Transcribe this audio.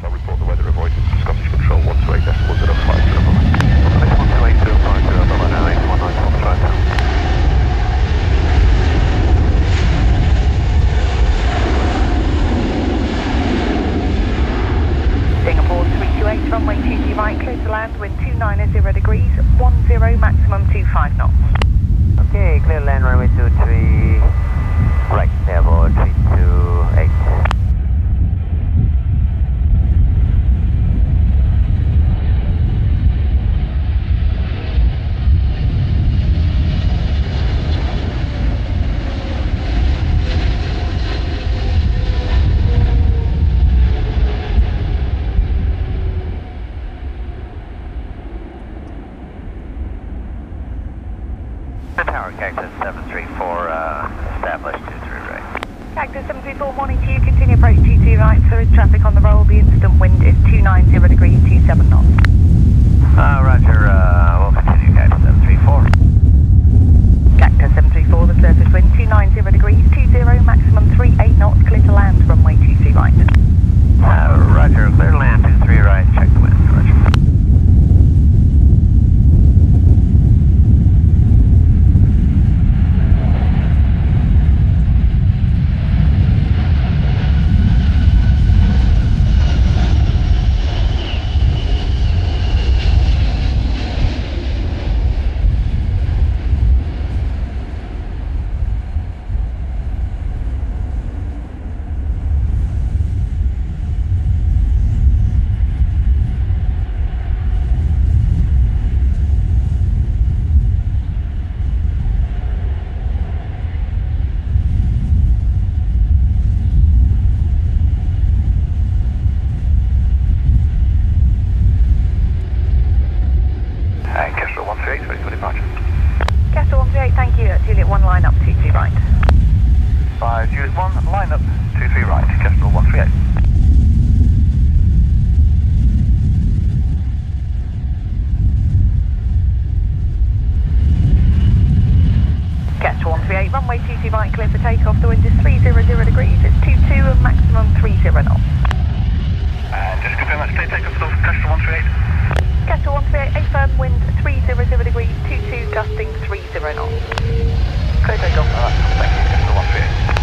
I'll report the weather avoidance to Scottish Control 128.050. 128.050, now 8194, try now. Singapore 328, runway 20 right, clear to land, wind 290 degrees, 10, maximum 25 knots. Okay, clear land, runway 23, right, level 328. Tower, Cactus 734, established 23 right. Cactus 734, morning to you, continue approach 22 right, there is traffic on the roll, the instant wind is 290 degrees, 27 knots. Roger, we'll continue Cactus 734. Cactus 734, the surface wind 290 degrees, 20, maximum 38 knots, clear to land, runway 23 right. Roger, clear to land 23 right, check the wind, roger. Kestrel 138, ready for departure. Kestrel 138, thank you, Juliet 1, line up 23 right. 5 Juliet 1, line up 23 right, Kestrel 138. Kestrel 138, runway 22 right, clear for takeoff, the wind is 300 degrees, it's 22 and maximum 30 knots. And just confirm that's clear takeoff for Kestrel 138. Kestrel 138, firm wind 300 degrees, 22 gusting 30 knots. Clear takeoff, thank you, Kestrel 138.